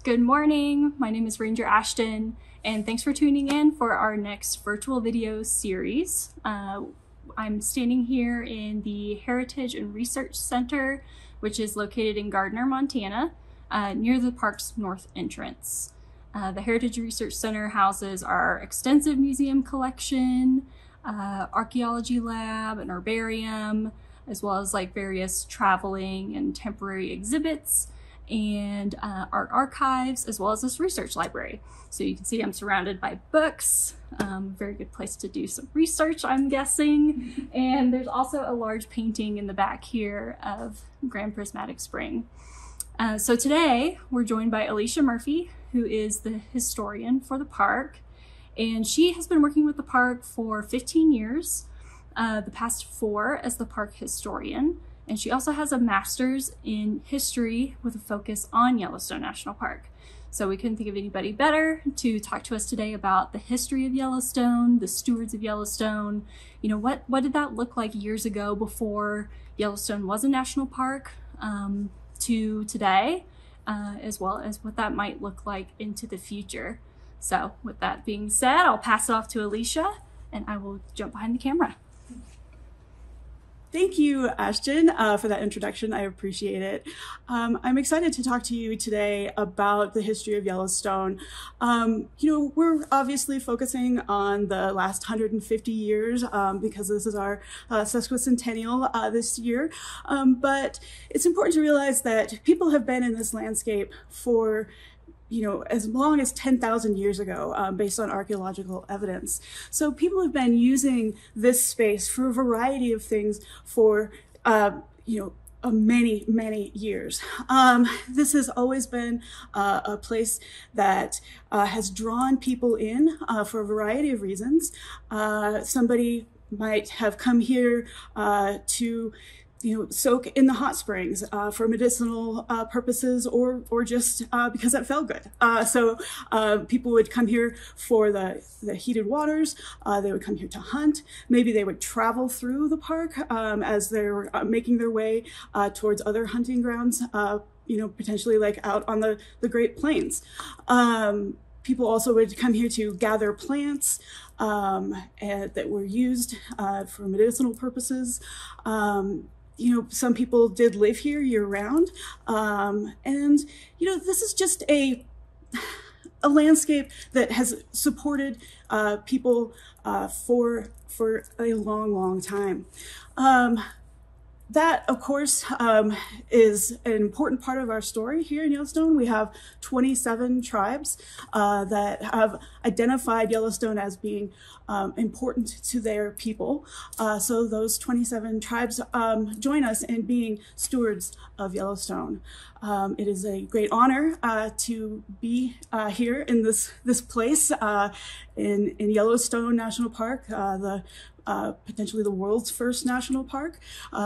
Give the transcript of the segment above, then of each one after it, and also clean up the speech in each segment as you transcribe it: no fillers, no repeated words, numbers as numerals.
Good morning, my name is Ranger Ashton, and thanks for tuning in for our next virtual video series. I'm standing here in the Heritage and Research Center, which is located in Gardner, Montana, near the park's north entrance. The Heritage Research Center houses our extensive museum collection, archaeology lab, and herbarium, as well as various traveling and temporary exhibits, and art archives, as well as this research library. So you can see I'm surrounded by books, very good place to do some research, I'm guessing. And there's also a large painting in the back here of Grand Prismatic Spring. So today we're joined by Alicia Murphy, who is the historian for the park. And she has been working with the park for 15 years, the past 4 as the park historian. And she also has a master's in history with a focus on Yellowstone National Park. So we couldn't think of anybody better to talk to us today about the history of Yellowstone, the Stewards of Yellowstone. You know, what did that look like years ago before Yellowstone was a national park to today, as well as what that might look like into the future. So with that being said, I'll pass it off to Alicia and I will jump behind the camera. Thank you, Ashton, for that introduction. I appreciate it. I'm excited to talk to you today about the history of Yellowstone. We're obviously focusing on the last 150 years because this is our sesquicentennial this year. But it's important to realize that people have been in this landscape for as long as 10,000 years ago, based on archaeological evidence. So people have been using this space for a variety of things for, many, many years. This has always been a place that has drawn people in for a variety of reasons. Somebody might have come here to soak in the hot springs for medicinal purposes or just because it felt good. So people would come here for the heated waters. They would come here to hunt. Maybe they would travel through the park as they're making their way towards other hunting grounds, potentially like out on the Great Plains. People also would come here to gather plants that were used for medicinal purposes. Some people did live here year-round, and this is just a landscape that has supported people for a long, long time. That, of course, is an important part of our story here in Yellowstone. We have 27 tribes that have identified Yellowstone as being important to their people. So those 27 tribes join us in being stewards of Yellowstone. It is a great honor to be here in this place in Yellowstone National Park, potentially the world's first national park,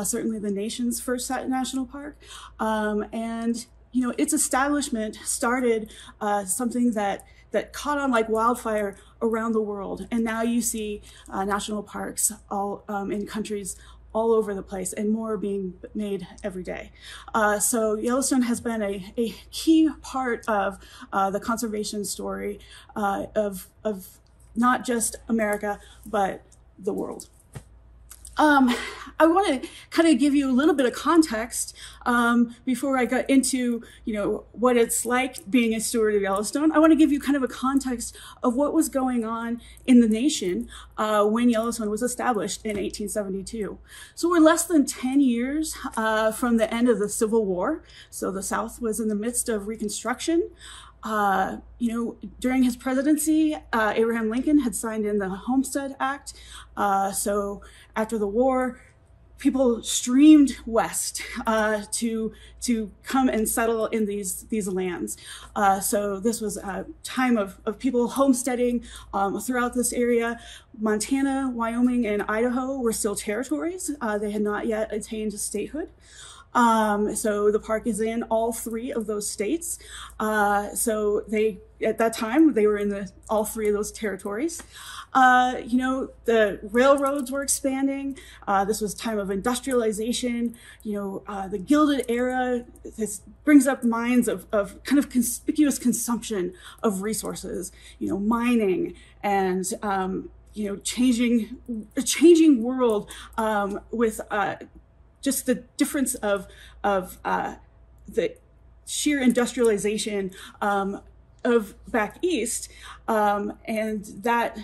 certainly the nation's first national park. And its establishment started something that caught on like wildfire around the world. And now you see national parks all in countries all over the place, and more are being made every day. So Yellowstone has been a key part of the conservation story of not just America, but the world. I want to kind of give you a little bit of context before I got into what it's like being a steward of Yellowstone. I want to give you kind of a context of what was going on in the nation when Yellowstone was established in 1872. So we're less than 10 years from the end of the Civil War. So the South was in the midst of Reconstruction. During his presidency, Abraham Lincoln had signed in the Homestead Act. So after the war, people streamed west to come and settle in these lands. So this was a time of people homesteading throughout this area. Montana, Wyoming, and Idaho were still territories. They had not yet attained statehood. So the park is in all 3 of those states. So at that time, they were in all 3 of those territories. You know, the railroads were expanding. This was a time of industrialization. You know, the Gilded Era, this brings up minds of kind of conspicuous consumption of resources, you know, mining and, you know, a changing world with just the difference of the sheer industrialization of back east, and that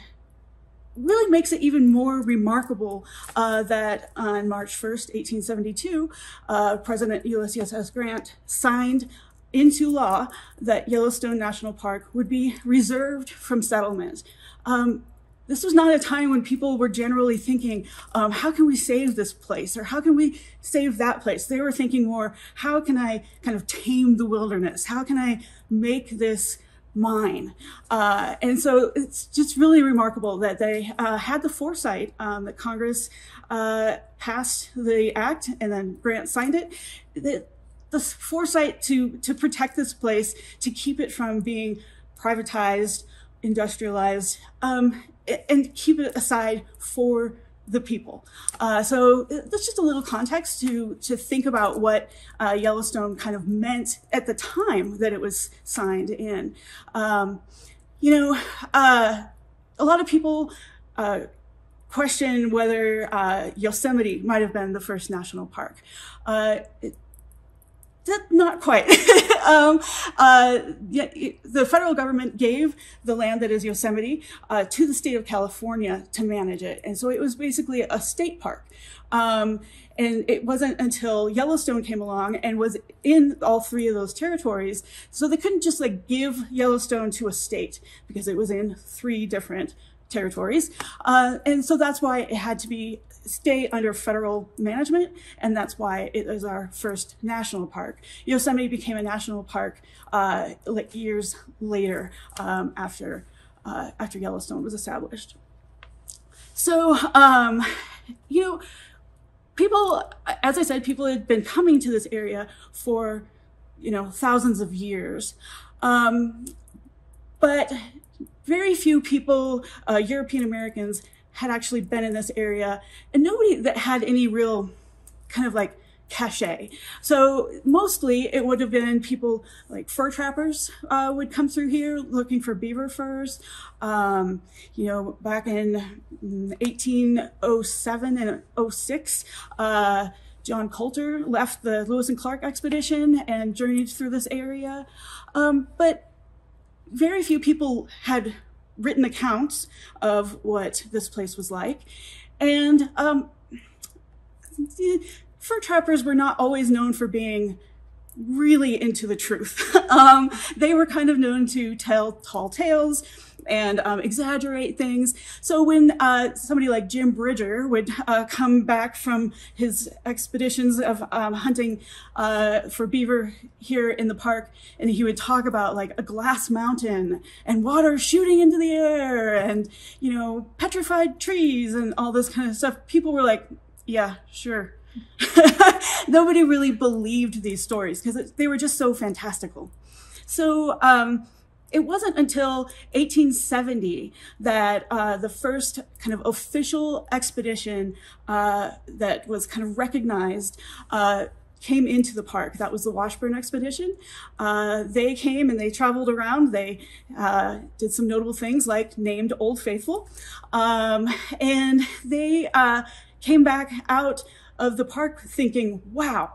really makes it even more remarkable that on March 1st, 1872, President Ulysses S. Grant signed into law that Yellowstone National Park would be reserved from settlement. This was not a time when people were generally thinking, how can we save this place? Or how can we save that place? They were thinking more, how can I kind of tame the wilderness? How can I make this mine? And so it's just really remarkable that they had the foresight, that Congress passed the act and then Grant signed it. The foresight to protect this place, to keep it from being privatized, industrialized, and keep it aside for the people. So that's just a little context to think about what Yellowstone kind of meant at the time that it was signed in. You know, a lot of people question whether Yosemite might have been the first national park. Not quite. The federal government gave the land that is Yosemite to the state of California to manage it. And so it was basically a state park. And it wasn't until Yellowstone came along and was in all 3 of those territories. So they couldn't just like give Yellowstone to a state because it was in 3 different territories. And so that's why it had to stay under federal management, and that's why it is our first national park. Yosemite became a national park like years later after Yellowstone was established. So, you know, people, as I said, people had been coming to this area for, you know, thousands of years. But very few people, European Americans, had actually been in this area, and nobody that had any real kind of like cachet. So mostly it would have been people like fur trappers would come through here looking for beaver furs. You know, back in 1807 and 06, John Coulter left the Lewis and Clark expedition and journeyed through this area. But very few people had written accounts of what this place was like. And fur trappers were not always known for being really into the truth. They were kind of known to tell tall tales and exaggerate things. So when somebody like Jim Bridger would come back from his expeditions of hunting for beaver here in the park, and he would talk about like a glass mountain and water shooting into the air and, you know, petrified trees and all this kind of stuff, people were like, yeah, sure. Nobody really believed these stories because they were just so fantastical. So it wasn't until 1870 that the first kind of official expedition that was kind of recognized came into the park. That was the Washburn expedition. They came and they traveled around. They did some notable things like named Old Faithful. And they came back out of the park thinking, wow,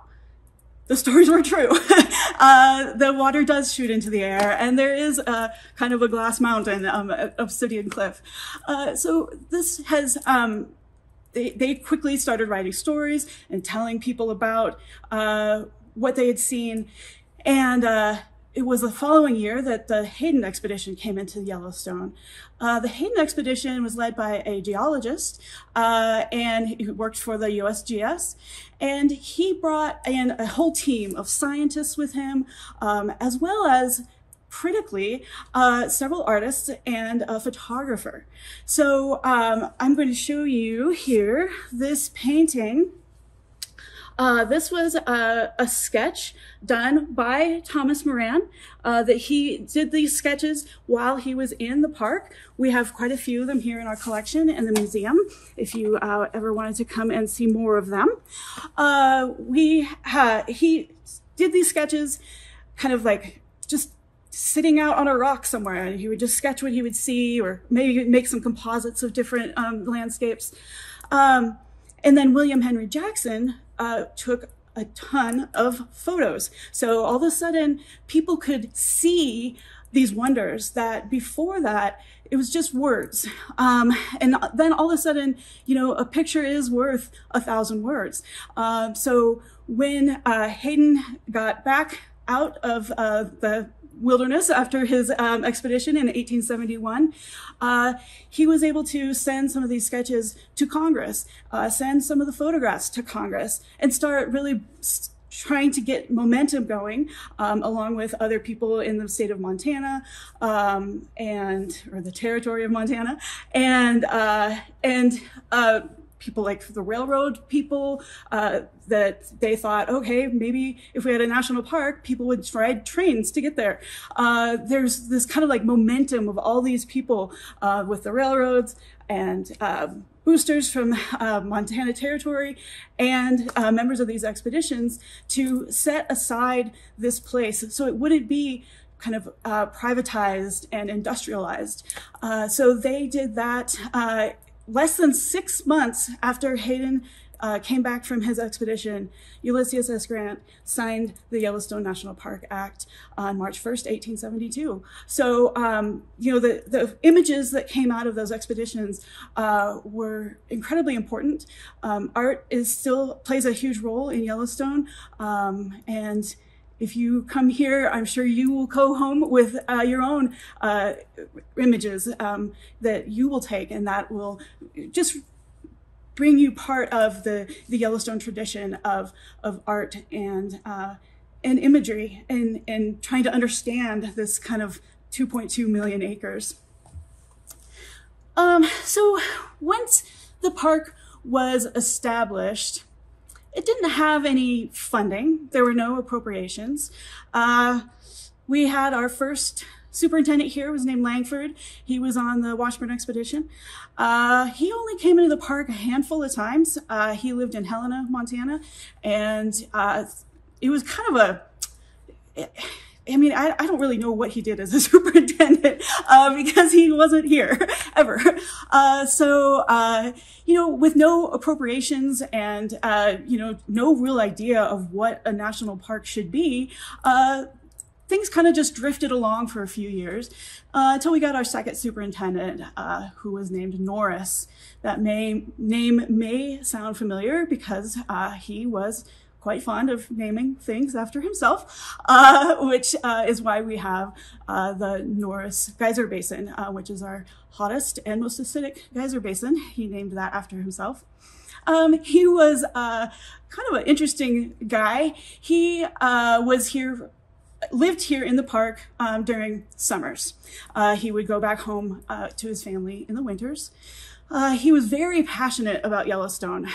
the stories were true. The water does shoot into the air, and there is a kind of a glass mountain, obsidian cliff. So this has, they quickly started writing stories and telling people about what they had seen. And it was the following year that the Hayden expedition came into Yellowstone. The Hayden expedition was led by a geologist, and he worked for the USGS. And he brought in a whole team of scientists with him, as well as, critically, several artists and a photographer. So I'm going to show you here this painting This was a sketch done by Thomas Moran, that he did these sketches while he was in the park. We have quite a few of them here in our collection in the museum, if you ever wanted to come and see more of them. He did these sketches kind of like just sitting out on a rock somewhere, and he would just sketch what he would see, or maybe make some composites of different landscapes. And then William Henry Jackson took a ton of photos. So all of a sudden, people could see these wonders that before that, it was just words. And then all of a sudden, you know, a picture is worth 1,000 words. So when Hayden got back out of the wilderness after his expedition in 1871, he was able to send some of these sketches to Congress, send some of the photographs to Congress, and start really trying to get momentum going, along with other people in the state of Montana, or the territory of Montana, and people like the railroad people, that they thought, okay, maybe if we had a national park, people would ride trains to get there. There's this kind of like momentum of all these people with the railroads and boosters from Montana Territory and members of these expeditions to set aside this place so it wouldn't be kind of privatized and industrialized. So they did that less than 6 months after Hayden came back from his expedition. Ulysses S. Grant signed the Yellowstone National Park Act on March 1st, 1872. So, you know, the images that came out of those expeditions were incredibly important. Art still plays a huge role in Yellowstone, and if you come here, I'm sure you will go home with your own images that you will take, and that will just bring you part of the Yellowstone tradition of art and imagery, and trying to understand this kind of 2.2 million acres. So once the park was established, it didn't have any funding. There were no appropriations. We had our first superintendent here, was named Langford. He was on the Washburn expedition. He only came into the park a handful of times. He lived in Helena, Montana, and it was kind of I mean, I don't really know what he did as a superintendent because he wasn't here ever. You know, with no appropriations and, you know, no real idea of what a national park should be, things kind of just drifted along for a few years until we got our second superintendent, who was named Norris. That name may sound familiar because he was quite fond of naming things after himself, which is why we have the Norris Geyser Basin, which is our hottest and most acidic geyser basin. He named that after himself. He was kind of an interesting guy. He lived here in the park during summers. He would go back home to his family in the winters. He was very passionate about Yellowstone.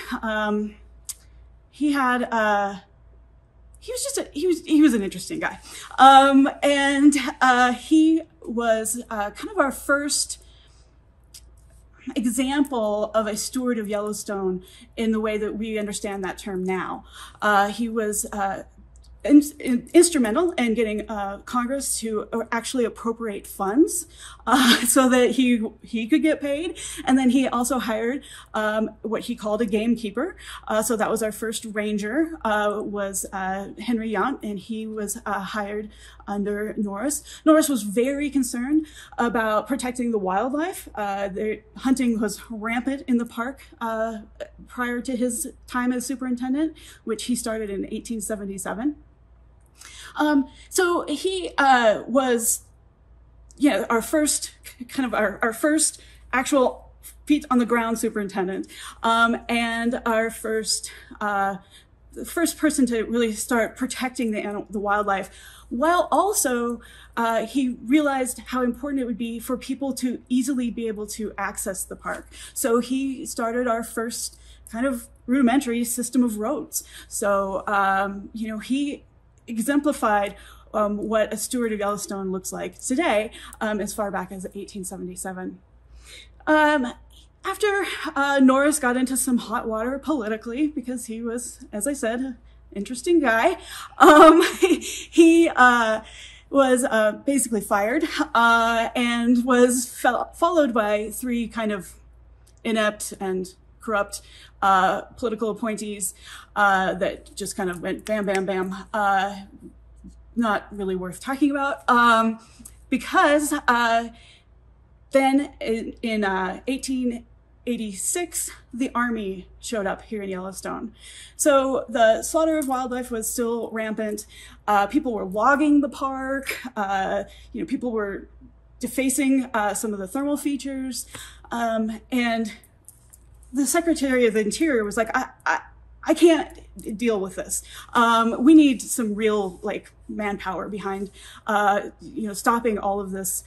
He was an interesting guy. He was kind of our first example of a steward of Yellowstone in the way that we understand that term now. He was instrumental in getting Congress to actually appropriate funds so that he could get paid. And then he also hired what he called a gamekeeper. So that was our first ranger, was Henry Yount, and he was hired under Norris. Norris was very concerned about protecting the wildlife. The hunting was rampant in the park prior to his time as superintendent, which he started in 1877. So he was, yeah, our first actual feet on the ground superintendent, and our first person to really start protecting the wildlife, while also he realized how important it would be for people to easily be able to access the park. So he started our first kind of rudimentary system of roads. So, he exemplified what a steward of Yellowstone looks like today, as far back as 1877. After Norris got into some hot water politically, because he was, as I said, an interesting guy, he was basically fired and was followed by 3 kind of inept and corrupt political appointees that just kind of went bam, bam, bam. Not really worth talking about, because then in 1886, the Army showed up here in Yellowstone. So the slaughter of wildlife was still rampant. People were logging the park. People were defacing some of the thermal features. And the Secretary of the Interior was like, I can't deal with this. We need some real manpower behind, stopping all of this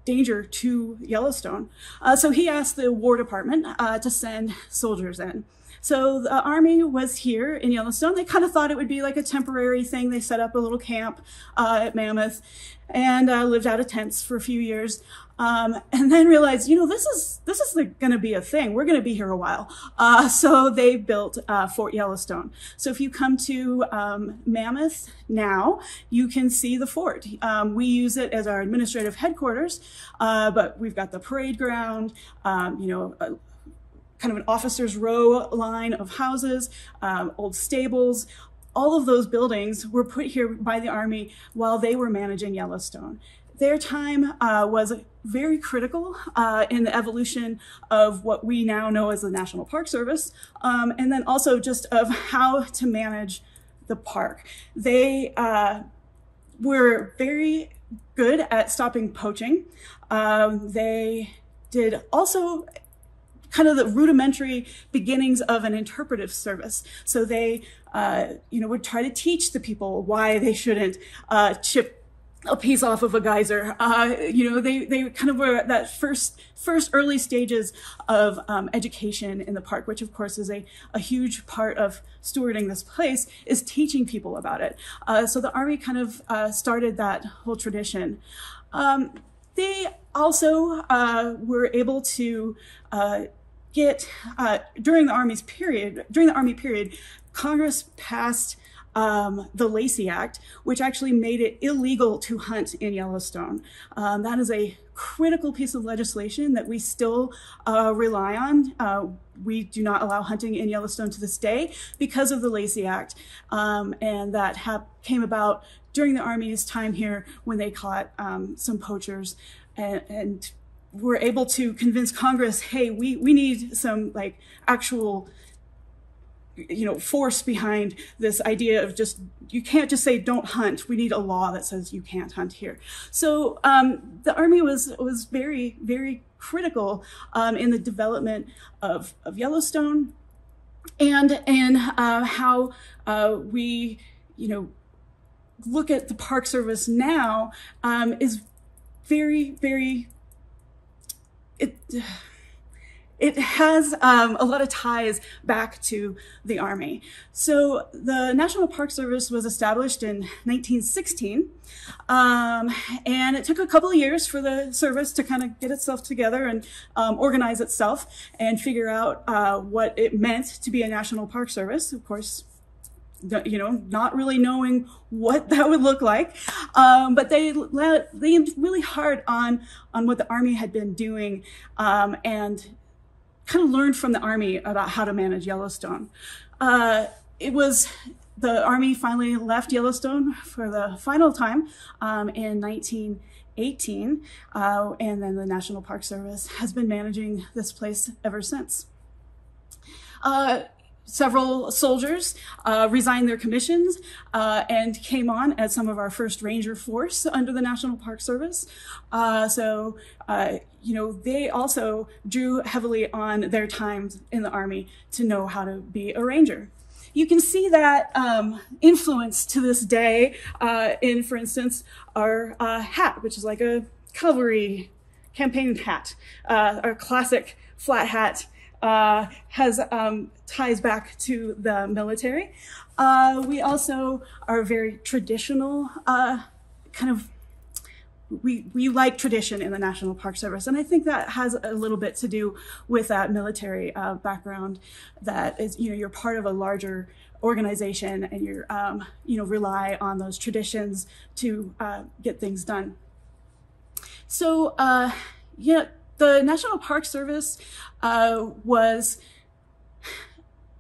danger to Yellowstone. So he asked the War Department to send soldiers in. So the Army was here in Yellowstone. They kind of thought it would be like a temporary thing. They set up a little camp at Mammoth and lived out of tents for a few years. And then realized, this is going to be a thing. We're going to be here a while. So they built Fort Yellowstone. So if you come to Mammoth now, you can see the fort. We use it as our administrative headquarters, but we've got the parade ground, kind of an officer's row line of houses, old stables. All of those buildings were put here by the Army while they were managing Yellowstone. Their time was very critical in the evolution of what we now know as the National Park Service, and then also just of how to manage the park. They were very good at stopping poaching. They did also kind of the rudimentary beginnings of an interpretive service. So they, would try to teach the people why they shouldn't chip a piece off of a geyser. They kind of were at that first early stages of education in the park, which of course is a huge part of stewarding this place, is teaching people about it. So the Army kind of started that whole tradition. They also were able to get, during the Army period, Congress passed the Lacey Act, which actually made it illegal to hunt in Yellowstone. That is a critical piece of legislation that we still rely on. We do not allow hunting in Yellowstone to this day because of the Lacey Act. And that came about during the Army's time here when they caught some poachers and were able to convince Congress, hey, we need some actual force behind this idea of you can't just say don't hunt. We need a law that says you can't hunt here. So the Army was very, very critical in the development of Yellowstone, and how we look at the Park Service now is very, very, it has a lot of ties back to the Army. So the National Park Service was established in 1916, and it took a couple of years for the service to kind of get itself together and organize itself and figure out what it meant to be a National Park Service. Of course, not really knowing what that would look like, but they leaned really hard on what the Army had been doing, and kind of learned from the Army about how to manage Yellowstone. The Army finally left Yellowstone for the final time in 1918, and then the National Park Service has been managing this place ever since. Several soldiers resigned their commissions and came on as some of our first ranger force under the National Park Service. They also drew heavily on their times in the Army to know how to be a ranger. You can see that influence to this day in, for instance, our hat, which is like a cavalry campaign hat, our classic flat hat. has ties back to the military. We also are very traditional, we like tradition in the National Park Service, and I think that has a little bit to do with that military background. That is, you're part of a larger organization, and you're rely on those traditions to get things done. So yeah, the National Park Service was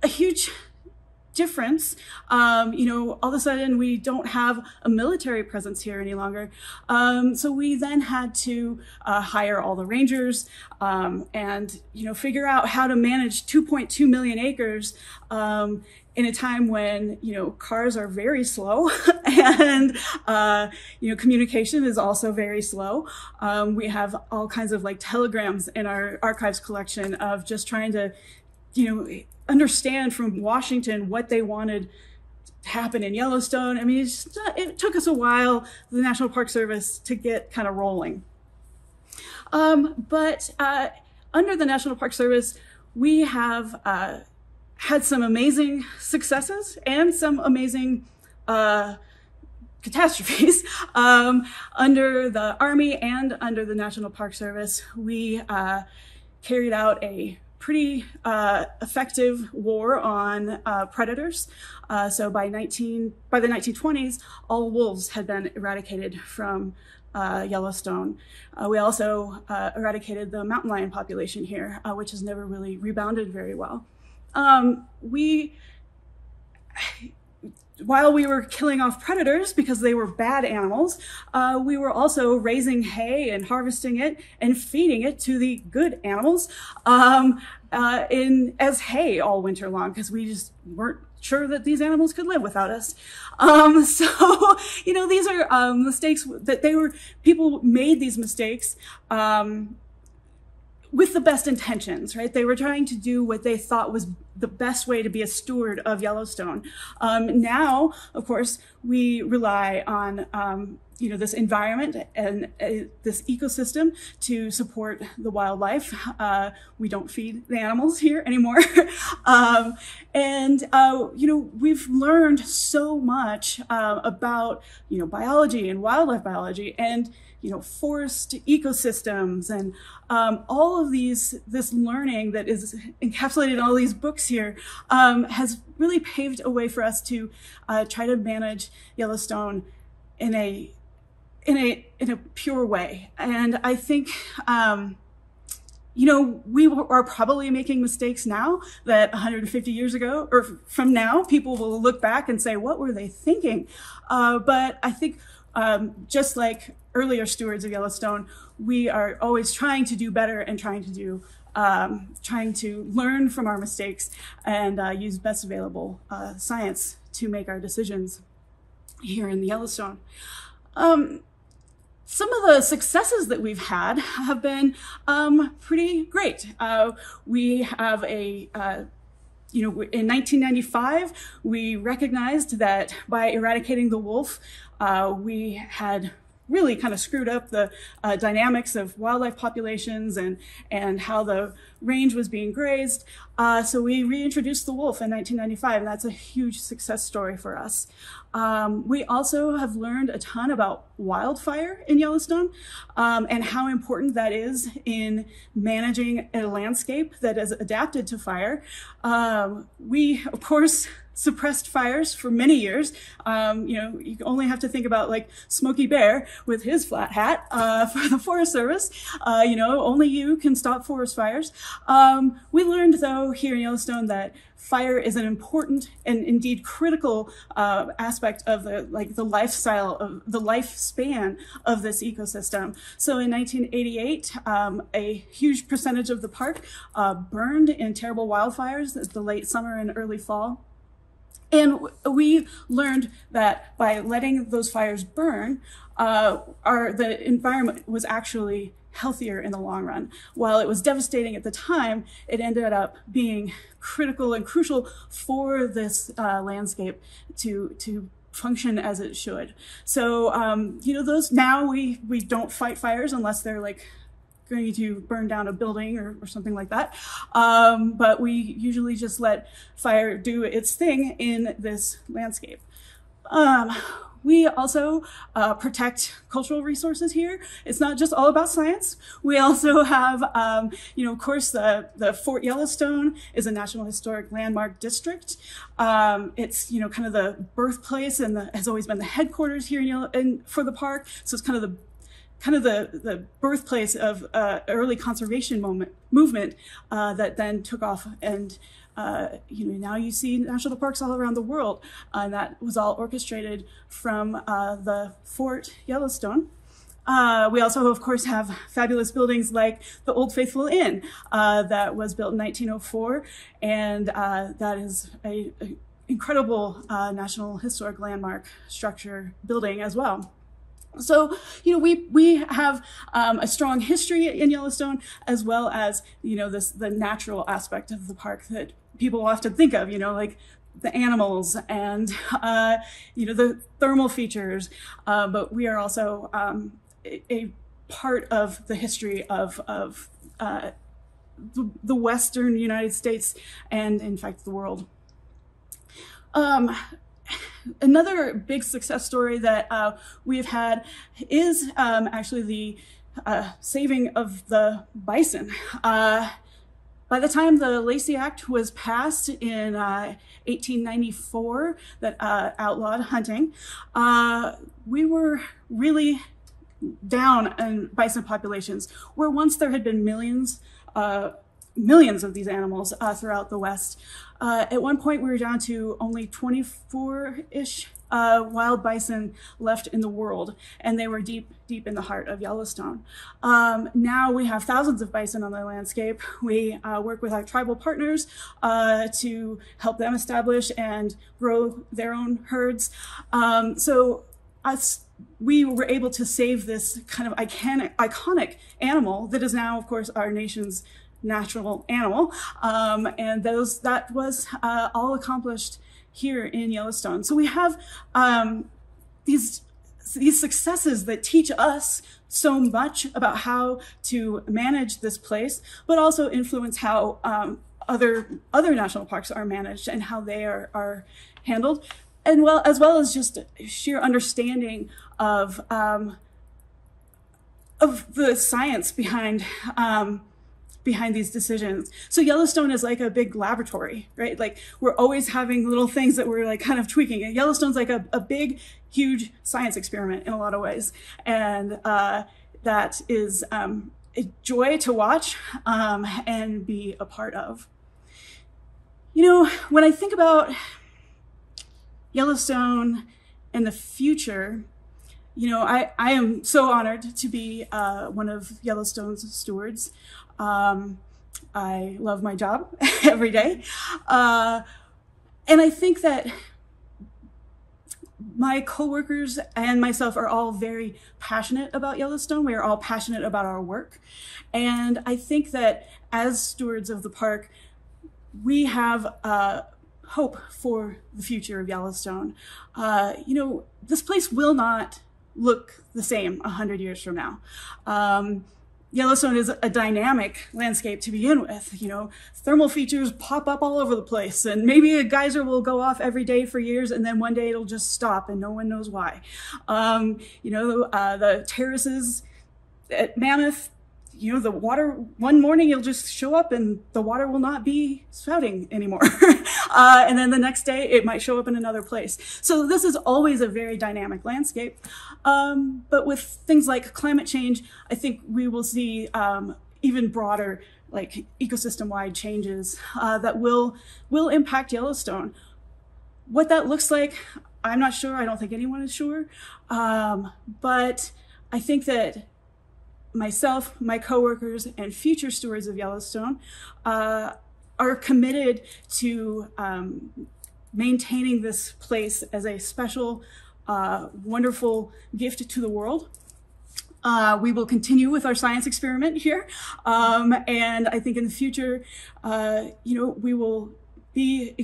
a huge difference. All of a sudden we don't have a military presence here any longer. So we then had to hire all the rangers and, figure out how to manage 2.2 million acres in a time when, cars are very slow and, communication is also very slow. We have all kinds of telegrams in our archives collection of just trying to, understand from Washington what they wanted to happen in Yellowstone. I mean, it took us a while, the National Park Service, to get kind of rolling. But under the National Park Service, we have had some amazing successes and some amazing catastrophes. Under the Army and under the National Park Service, we carried out a pretty effective war on predators. So by the 1920s, all wolves had been eradicated from Yellowstone. We also eradicated the mountain lion population here, which has never really rebounded very well. While we were killing off predators because they were bad animals, we were also raising hay and harvesting it and feeding it to the good animals as hay all winter long, because we just weren't sure that these animals could live without us. So, these are mistakes that people made these mistakes with the best intentions, right? They were trying to do what they thought was the best way to be a steward of Yellowstone. Now, of course, we rely on, this environment and this ecosystem to support the wildlife. We don't feed the animals here anymore. We've learned so much about, biology and wildlife biology and forest ecosystems and all of this learning that is encapsulated in all these books here has really paved a way for us to try to manage Yellowstone in a pure way. And I think we are probably making mistakes now that 150 years ago or from now people will look back and say, what were they thinking? But I think just like earlier stewards of Yellowstone, we are always trying to do better and trying to learn from our mistakes and use best available science to make our decisions here in Yellowstone. Some of the successes that we've had have been pretty great. We have in 1995, we recognized that by eradicating the wolf, we had really kind of screwed up the dynamics of wildlife populations and how the range was being grazed. So we reintroduced the wolf in 1995, and that's a huge success story for us. We also have learned a ton about wildfire in Yellowstone and how important that is in managing a landscape that is adapted to fire. We, of course, suppressed fires for many years. You only have to think about Smokey Bear with his flat hat for the Forest Service. Only you can stop forest fires. We learned, though, here in Yellowstone that fire is an important and indeed critical aspect of the lifestyle of the lifespan of this ecosystem. So in 1988, a huge percentage of the park burned in terrible wildfires in the late summer and early fall. And we learned that by letting those fires burn, the environment was actually healthier in the long run. While it was devastating at the time, it ended up being critical and crucial for this landscape to function as it should. So, those now we don't fight fires unless they're going to burn down a building or something like that. But we usually just let fire do its thing in this landscape. We also protect cultural resources here. It's not just all about science. We also have, of course, the Fort Yellowstone is a National Historic Landmark District. It's, kind of the birthplace and has always been the headquarters here for the park. So it's kind of the birthplace of early conservation movement that then took off, and now you see national parks all around the world, and that was all orchestrated from the Fort Yellowstone. We also, of course, have fabulous buildings like the Old Faithful Inn that was built in 1904, and that is a incredible National Historic Landmark structure building as well. So, we have a strong history in Yellowstone, as well as, the natural aspect of the park that people often think of, like the animals and, the thermal features. But we are also a part of the history of the Western United States and, in fact, the world. Another big success story that we've had is actually the saving of the bison. By the time the Lacey Act was passed in 1894 that outlawed hunting, we were really down in bison populations, where once there had been millions of these animals throughout the West. At one point, we were down to only 24-ish wild bison left in the world, and they were deep in the heart of Yellowstone. Now we have thousands of bison on the landscape. We work with our tribal partners to help them establish and grow their own herds. We were able to save this kind of iconic animal that is now, of course, our nation's natural animal, and that was all accomplished here in Yellowstone. So we have these successes that teach us so much about how to manage this place, but also influence how other national parks are managed and how they are handled, and as well as just sheer understanding of the science behind these decisions. So Yellowstone is like a big laboratory, right? Like, we're always having little things that we're like kind of tweaking. And Yellowstone's like a big, huge science experiment in a lot of ways. And that is a joy to watch and be a part of. When I think about Yellowstone and the future, I am so honored to be one of Yellowstone's stewards. I love my job every day. And I think that my coworkers and myself are all very passionate about Yellowstone. We are all passionate about our work. And I think that as stewards of the park, we have hope for the future of Yellowstone. This place will not look the same 100 years from now. Yellowstone is a dynamic landscape to begin with. Thermal features pop up all over the place, and maybe a geyser will go off every day for years, and then one day it'll just stop and no one knows why. The terraces at Mammoth, the water, one morning you'll just show up and the water will not be spouting anymore. And then the next day it might show up in another place. So this is always a very dynamic landscape. But with things like climate change, I think we will see even broader, like ecosystem-wide changes that will impact Yellowstone. What that looks like, I'm not sure. I don't think anyone is sure. But I think that myself, my coworkers, and future stewards of Yellowstone are committed to maintaining this place as a special, wonderful gift to the world. We will continue with our science experiment here, and I think in the future, we will be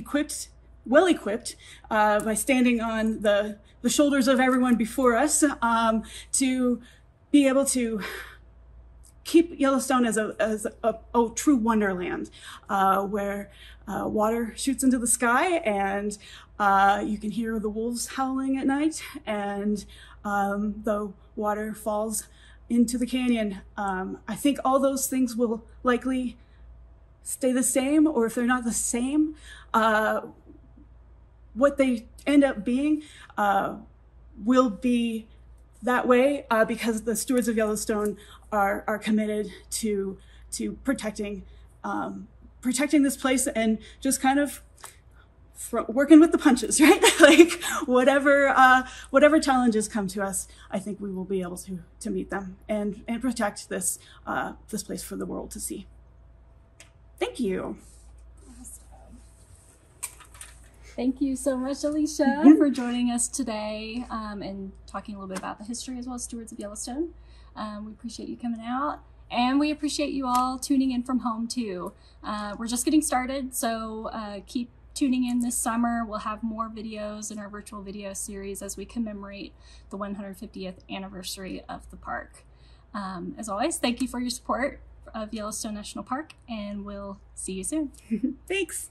well equipped by standing on the shoulders of everyone before us to be able to keep Yellowstone as a true wonderland, where water shoots into the sky, and you can hear the wolves howling at night, and the water falls into the canyon. I think all those things will likely stay the same, or if they're not the same, what they end up being will be that way, because the Stewards of Yellowstone are committed to protecting this place, and just kind of working with the punches, right? Like whatever challenges come to us, I think we will be able to meet them and protect this place for the world to see. Thank you. Thank you so much, Alicia, for joining us today and talking a little bit about the history as well as Stewards of Yellowstone. We appreciate you coming out, and we appreciate you all tuning in from home too. We're just getting started, so keep tuning in this summer. We'll have more videos in our virtual video series as we commemorate the 150th anniversary of the park. As always, thank you for your support of Yellowstone National Park, and we'll see you soon. Thanks.